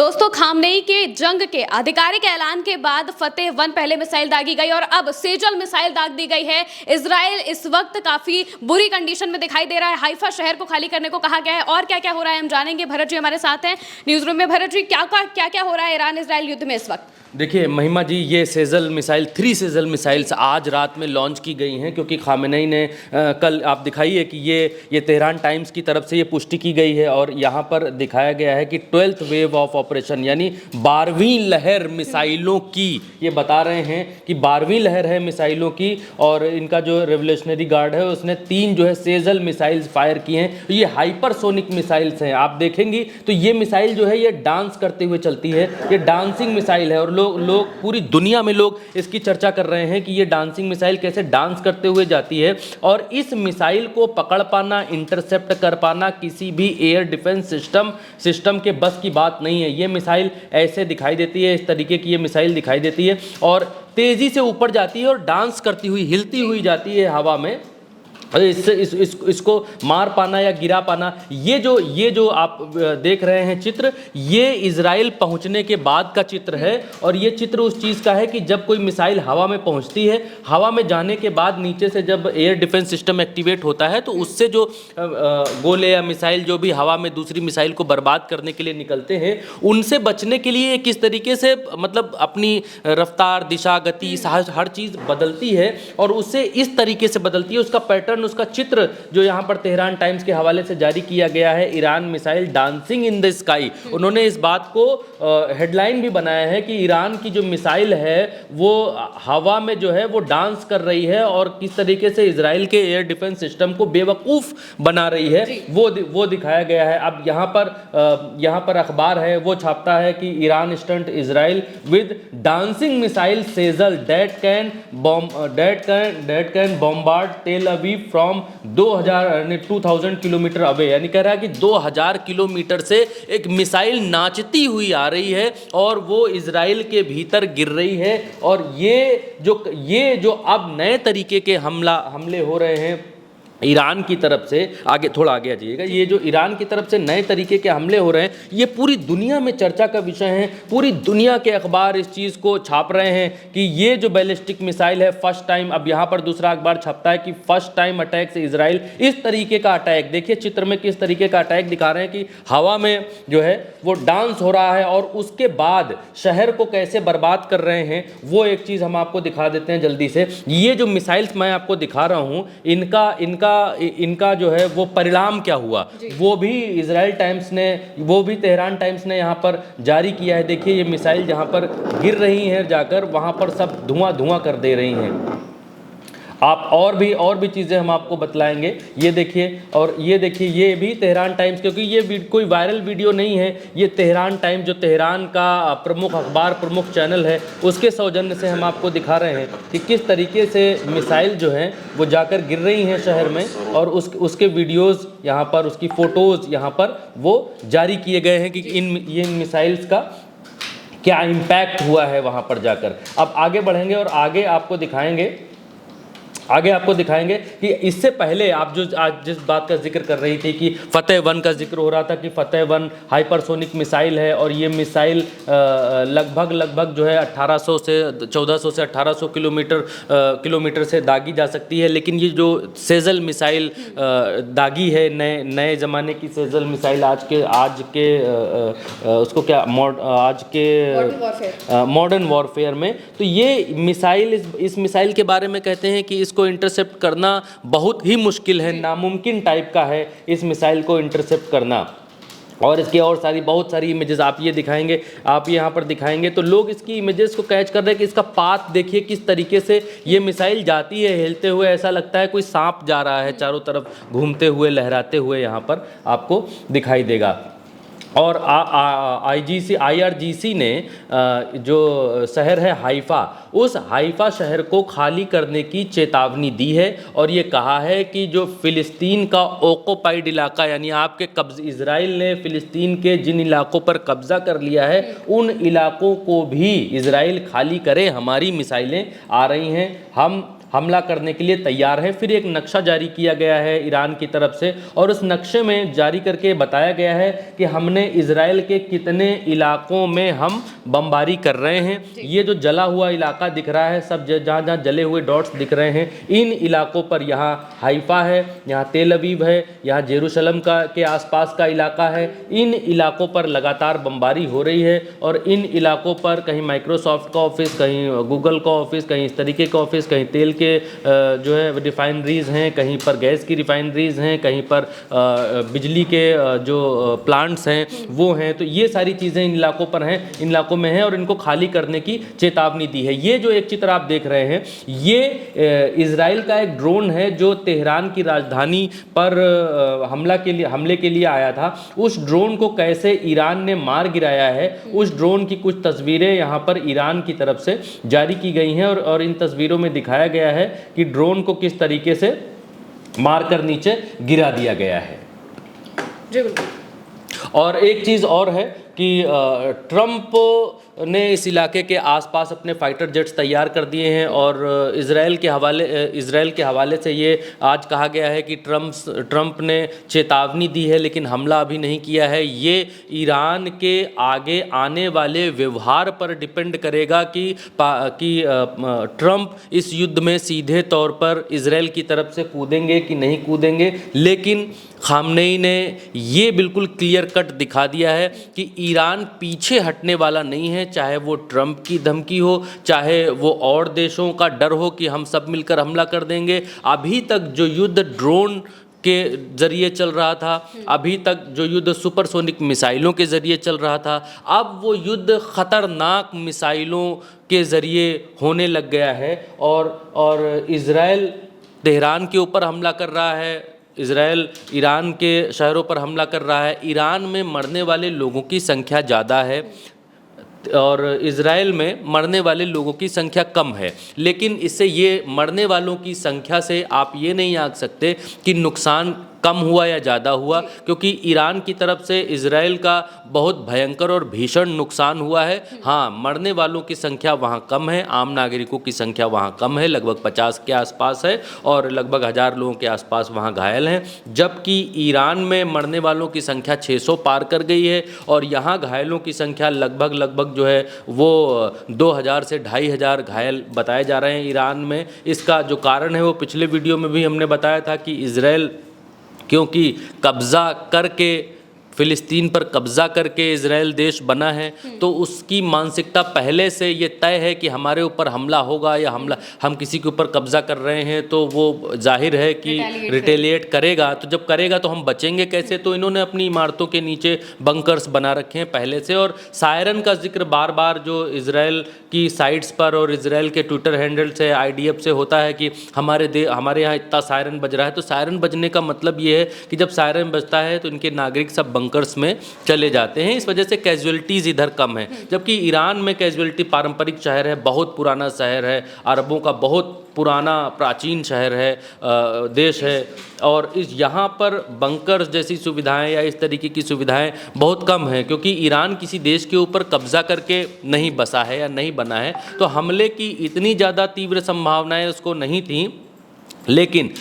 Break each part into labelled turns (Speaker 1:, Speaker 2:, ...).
Speaker 1: दोस्तों, खामनेई के जंग के आधिकारिक ऐलान के बाद फतेह 1 पहले मिसाइल दागी गई और अब सेजल मिसाइल दाग दी गई है। इजराइल इस वक्त काफी बुरी कंडीशन में दिखाई दे रहा है। हाइफा शहर को खाली करने को कहा गया है और क्या क्या हो रहा है हम जानेंगे। भरत जी हमारे साथ हैं न्यूज रूम में। भरत जी, क्या क्या हो रहा है ईरान इजराइल युद्ध में इस वक्त?
Speaker 2: देखिए महिमा जी, ये सेजल मिसाइल 3 सेजल मिसाइल्स आज रात में लॉन्च की गई हैं, क्योंकि खामेनेई ने कल आप दिखाइए कि ये तेहरान टाइम्स की तरफ से ये पुष्टि की गई है और यहाँ पर दिखाया गया है कि 12th वेव ऑफ ऑपरेशन यानी 12वीं लहर मिसाइलों की, ये बता रहे हैं कि 12वीं लहर है मिसाइलों की। और इनका जो रेवोल्यूशनरी गार्ड है उसने 3 जो है सेजल मिसाइल्स फायर किए हैं। ये हाइपरसोनिक मिसाइल्स हैं, आप देखेंगी तो ये मिसाइल जो है ये डांस करते हुए चलती है, ये डांसिंग मिसाइल है। और लोग पूरी दुनिया में लोग इसकी चर्चा कर रहे हैं कि ये डांसिंग मिसाइल कैसे डांस करते हुए जाती है। और इस मिसाइल को पकड़ पाना, इंटरसेप्ट कर पाना किसी भी एयर डिफेंस सिस्टम के बस की बात नहीं है। ये मिसाइल ऐसे दिखाई देती है, इस तरीके की ये मिसाइल दिखाई देती है और तेज़ी से ऊपर जाती है और डांस करती हुई, हिलती हुई जाती है हवा में। इसको मार पाना या गिरा पाना, ये जो आप देख रहे हैं चित्र, ये इजराइल पहुंचने के बाद का चित्र है। और ये चित्र उस चीज़ का है कि जब कोई मिसाइल हवा में पहुंचती है, हवा में जाने के बाद नीचे से जब एयर डिफेंस सिस्टम एक्टिवेट होता है तो उससे जो गोले या मिसाइल जो भी हवा में दूसरी मिसाइल को बर्बाद करने के लिए निकलते हैं, उनसे बचने के लिए किस तरीके से मतलब अपनी रफ्तार, दिशा, गति, हर चीज़ बदलती है और उससे इस तरीके से बदलती है। उसका पैटर्न, उसका चित्र जो यहाँ पर तेहरान टाइम्स के हवाले से जारी किया गया है, Iran missile dancing in the sky. उन्होंने इस बात को हेडलाइन भी बनाया है कि ईरान की जो मिसाइल है वो हवा में जो है वो डांस कर रही है और किस तरीके से इजराइल के एयर डिफेंस सिस्टम को बेवकूफ़ बना रही है, वो दिखाया गया है। अब यहाँ पर अखबार है वो छापता है कि Iran stunt Israel with dancing missile Sejal that can bombard Tel Aviv from 2000 kilometre away. यानी कह रहा है कि 2000 किलोमीटर से एक मिसाइल नाचती हुई आ रही है और वो इजराइल के भीतर गिर रही है। और ये जो अब नए तरीके के हमले हो रहे हैं ईरान की तरफ से, थोड़ा आगे आ जाइएगा, ये जो ईरान की तरफ से नए तरीके के हमले हो रहे हैं, ये पूरी दुनिया में चर्चा का विषय है। पूरी दुनिया के अखबार इस चीज़ को छाप रहे हैं कि ये जो बैलिस्टिक मिसाइल है फर्स्ट टाइम, अब यहाँ पर दूसरा अखबार छपता है कि फर्स्ट टाइम अटैक से इजराइल, इस तरीके का अटैक देखिए चित्र में किस तरीके का अटैक दिखा रहे हैं कि हवा में जो है वो डांस हो रहा है और उसके बाद शहर को कैसे बर्बाद कर रहे हैं, वो एक चीज़ हम आपको दिखा देते हैं जल्दी से। ये जो मिसाइल्स मैं आपको दिखा रहा हूँ, इनका जो है वो परिणाम क्या हुआ, वो भी इजराइल टाइम्स ने, वो भी तेहरान टाइम्स ने यहाँ पर जारी किया है। देखिए ये मिसाइल जहाँ पर गिर रही हैं जाकर, वहाँ पर सब धुआं कर दे रही हैं। आप और भी चीज़ें हम आपको बतलाएंगे। ये देखिए, और ये देखिए, ये भी तेहरान टाइम्स, क्योंकि ये कोई वायरल वीडियो नहीं है, ये तेहरान टाइम्स जो तेहरान का प्रमुख अखबार, प्रमुख चैनल है, उसके सौजन्य से हम आपको दिखा रहे हैं कि किस तरीके से मिसाइल जो हैं वो जाकर गिर रही हैं शहर में और उसके वीडियोज़ यहाँ पर, उसकी फ़ोटोज़ यहाँ पर वो जारी किए गए हैं कि इन मिसाइल्स का क्या इम्पैक्ट हुआ है वहाँ पर जाकर। अब आगे बढ़ेंगे और आगे आपको दिखाएंगे कि इससे पहले आप जो आज जिस बात का जिक्र कर रही थी कि फतेह 1 का जिक्र हो रहा था कि फतेह 1 हाइपरसोनिक मिसाइल है और ये मिसाइल लगभग जो है 1400 से 1800 किलोमीटर से दागी जा सकती है। लेकिन ये जो सेजल मिसाइल दागी है, नए ज़माने की सेजल मिसाइल, आज के मॉडर्न वॉरफेयर में, तो ये मिसाइल, इस मिसाइल के बारे में कहते हैं कि इसको इंटरसेप्ट करना बहुत ही मुश्किल है, नामुमकिन टाइप का है इस मिसाइल को इंटरसेप्ट करना। और इसकी और बहुत सारी इमेजेस आप यहाँ पर दिखाएंगे तो लोग इसकी इमेजेस को कैच कर रहे हैं कि इसका पाथ देखिए किस तरीके से ये मिसाइल जाती है, हिलते हुए, ऐसा लगता है कोई सांप जा रहा है चारों तरफ घूमते हुए, लहराते हुए, यहाँ पर आपको दिखाई देगा। और IRGC ने जो शहर है हाइफा, उस हाइफा शहर को खाली करने की चेतावनी दी है और ये कहा है कि जो फ़िलिस्तीन का ऑक्युपाइड इलाका, यानी आपके इजराइल ने फ़िलिस्तीन के जिन इलाकों पर कब्ज़ा कर लिया है, उन इलाकों को भी इजराइल खाली करे। हमारी मिसाइलें आ रही हैं, हम हमला करने के लिए तैयार हैं। फिर एक नक्शा जारी किया गया है ईरान की तरफ से और उस नक्शे में जारी करके बताया गया है कि हमने इजराइल के कितने इलाकों में हम बमबारी कर रहे हैं। ये जो जला हुआ इलाका दिख रहा है, सब जहाँ जहाँ जले हुए डॉट्स दिख रहे हैं, इन इलाकों पर यहाँ हाइफा है, यहाँ तेल अवीव है, यहाँ जेरूशलम के आसपास का इलाका है। इन इलाकों पर लगातार बमबारी हो रही है और इन इलाकों पर कहीं माइक्रोसॉफ्ट का ऑफिस, कहीं गूगल का ऑफिस, कहीं इस तरीके का ऑफिस, कहीं तेल के जो है रिफाइनरीज हैं, कहीं पर गैस की रिफाइनरीज हैं, कहीं पर बिजली के जो प्लांट्स हैं वो हैं। तो ये सारी चीज़ें इन इलाकों पर हैं, इन इलाकों में हैं और इनको खाली करने की चेतावनी दी है। ये जो एक चित्र आप देख रहे हैं, ये इजराइल का एक ड्रोन है जो तेहरान की राजधानी पर हमले के लिए आया था। उस ड्रोन को कैसे ईरान ने मार गिराया है, उस ड्रोन की कुछ तस्वीरें यहाँ पर ईरान की तरफ से जारी की गई हैं और इन तस्वीरों में दिखाया गया है कि ड्रोन को किस तरीके से मारकर नीचे गिरा दिया गया है।
Speaker 1: जी बिल्कुल।
Speaker 2: और एक चीज़ और है कि ट्रंप ने इस इलाके के आसपास अपने फाइटर जेट्स तैयार कर दिए हैं और इजराइल के हवाले से ये आज कहा गया है कि ट्रंप ने चेतावनी दी है लेकिन हमला अभी नहीं किया है। ये ईरान के आगे आने वाले व्यवहार पर डिपेंड करेगा कि ट्रंप इस युद्ध में सीधे तौर पर इजराइल की तरफ से कूदेंगे कि नहीं कूदेंगे। लेकिन खामनेई ने ये बिल्कुल क्लियर कट दिखा दिया है कि ईरान पीछे हटने वाला नहीं है, चाहे वो ट्रंप की धमकी हो, चाहे वो और देशों का डर हो कि हम सब मिलकर हमला कर देंगे। अभी तक जो युद्ध ड्रोन के ज़रिए चल रहा था, अभी तक जो युद्ध सुपरसोनिक मिसाइलों के ज़रिए चल रहा था, अब वो युद्ध ख़तरनाक मिसाइलों के ज़रिए होने लग गया है और इजराइल तेहरान के ऊपर हमला कर रहा है, इजराइल ईरान के शहरों पर हमला कर रहा है। ईरान में मरने वाले लोगों की संख्या ज़्यादा है और इजराइल में मरने वाले लोगों की संख्या कम है, लेकिन इससे ये मरने वालों की संख्या से आप ये नहीं आंक सकते कि नुकसान कम हुआ या ज़्यादा हुआ, क्योंकि ईरान की तरफ से इजराइल का बहुत भयंकर और भीषण नुकसान हुआ है। हाँ, मरने वालों की संख्या वहाँ कम है, आम नागरिकों की संख्या वहाँ कम है, लगभग 50 के आसपास है और लगभग 1000 लोगों के आसपास वहाँ घायल हैं, जबकि ईरान में मरने वालों की संख्या 600 पार कर गई है और यहाँ घायलों की संख्या लगभग जो है वो 2000 से 2500 घायल बताए जा रहे हैं ईरान में। इसका जो कारण है वो पिछले वीडियो में भी हमने बताया था कि इजराइल क्योंकि कब्ज़ा करके फ़िलिस्तीन पर कब्ज़ा करके इजराइल देश बना है, तो उसकी मानसिकता पहले से ये तय है कि हमारे ऊपर हमला होगा या हम किसी के ऊपर कब्ज़ा कर रहे हैं तो वो जाहिर है कि रिटेलिएट करेगा। तो जब करेगा तो हम बचेंगे कैसे? तो इन्होंने अपनी इमारतों के नीचे बंकर्स बना रखे हैं पहले से। और सायरन का जिक्र बार बार जो इजराइल की साइट्स पर और इजराइल के ट्विटर हैंडल से, IDF से होता है कि हमारे यहाँ इतना सायरन बज रहा है। तो सायरन बजने का मतलब ये है कि जब सायरन बजता है तो इनके नागरिक सब बंकर्स में चले जाते हैं, इस वजह से कैजुअलिटीज़ इधर कम है। जबकि ईरान में कैजुअलिटी, पारंपरिक शहर है, बहुत पुराना शहर है, अरबों का बहुत पुराना प्राचीन शहर है, देश है, और यहाँ पर बंकर्स जैसी सुविधाएं या इस तरीके की सुविधाएं बहुत कम हैं, क्योंकि ईरान किसी देश के ऊपर कब्जा करके नहीं बसा है या नहीं बना है, तो हमले की इतनी ज़्यादा तीव्र संभावनाएं उसको नहीं थी। लेकिन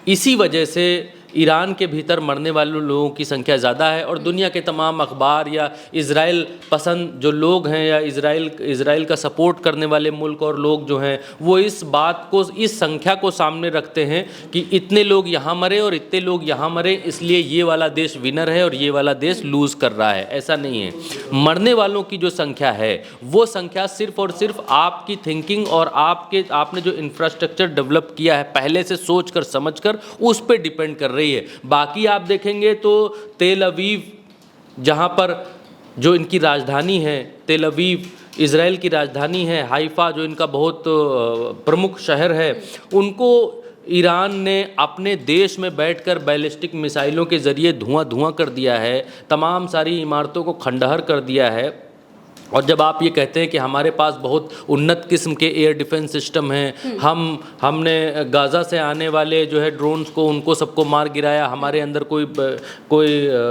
Speaker 2: इसी वजह से ईरान के भीतर मरने वाले लोगों की संख्या ज़्यादा है और दुनिया के तमाम अखबार या इजराइल पसंद जो लोग हैं या इजराइल का सपोर्ट करने वाले मुल्क और लोग जो हैं वो इस बात को, इस संख्या को सामने रखते हैं कि इतने लोग यहाँ मरे और इतने लोग यहाँ मरे, इसलिए ये वाला देश विनर है और ये वाला देश लूज़ कर रहा है। ऐसा नहीं है। मरने वालों की जो संख्या है वो संख्या सिर्फ और सिर्फ आपकी थिंकिंग और आपने जो इंफ्रास्ट्रक्चर डेवलप किया है पहले से सोच कर समझ कर, उस पर डिपेंड कर रही है। बाकी आप देखेंगे तो तेल अवीव, जहां पर जो इनकी राजधानी है, तेल अवीव इजराइल की राजधानी है, हाइफा जो इनका बहुत प्रमुख शहर है, उनको ईरान ने अपने देश में बैठकर बैलिस्टिक मिसाइलों के ज़रिए धुआं कर दिया है, तमाम सारी इमारतों को खंडहर कर दिया है। और जब आप ये कहते हैं कि हमारे पास बहुत उन्नत किस्म के एयर डिफेंस सिस्टम हैं, हमने गाज़ा से आने वाले जो है ड्रोन्स को उनको सबको मार गिराया, हमारे अंदर कोई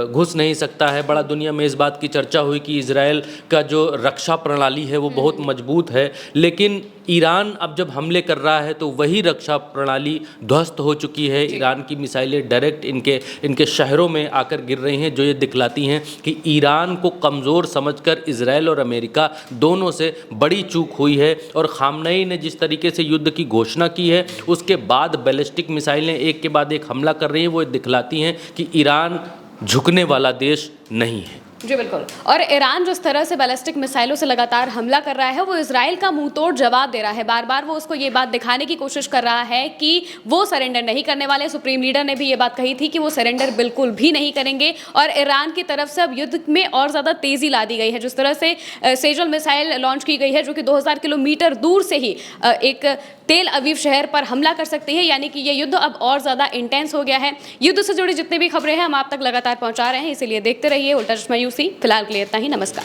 Speaker 2: घुस नहीं सकता है। बड़ा दुनिया में इस बात की चर्चा हुई कि इजराइल का जो रक्षा प्रणाली है वो बहुत मजबूत है, लेकिन ईरान अब जब हमले कर रहा है तो वही रक्षा प्रणाली ध्वस्त हो चुकी है। ईरान की मिसाइलें डायरेक्ट इनके शहरों में आकर गिर रही हैं, जो ये दिखलाती हैं कि ईरान को कमज़ोर समझकर इजराइल और अमेरिका दोनों से बड़ी चूक हुई है। और खामनेई ने जिस तरीके से युद्ध की घोषणा की है, उसके बाद बैलिस्टिक मिसाइलें एक के बाद एक हमला कर रही हैं, वो दिखलाती हैं कि ईरान झुकने वाला देश नहीं है।
Speaker 1: जी बिल्कुल। और ईरान जिस तरह से बैलिस्टिक मिसाइलों से लगातार हमला कर रहा है, वो इजराइल का मुंह तोड़ जवाब दे रहा है। बार बार वो उसको ये बात दिखाने की कोशिश कर रहा है कि वो सरेंडर नहीं करने वाले। सुप्रीम लीडर ने भी ये बात कही थी कि वो सरेंडर बिल्कुल भी नहीं करेंगे। और ईरान की तरफ से अब युद्ध में और ज़्यादा तेज़ी ला दी गई है। जिस तरह से सेजल मिसाइल लॉन्च की गई है, जो कि 2000 किलोमीटर दूर से ही एक तेल अवीव शहर पर हमला कर सकती है, यानी कि ये युद्ध अब और ज़्यादा इंटेंस हो गया है। युद्ध से जुड़ी जितनी भी खबरें हैं हम आप तक लगातार पहुंचा रहे हैं, इसीलिए देखते रहिए उल्टा चश्मा यूसी। फिलहाल के लिए इतना ही, नमस्कार।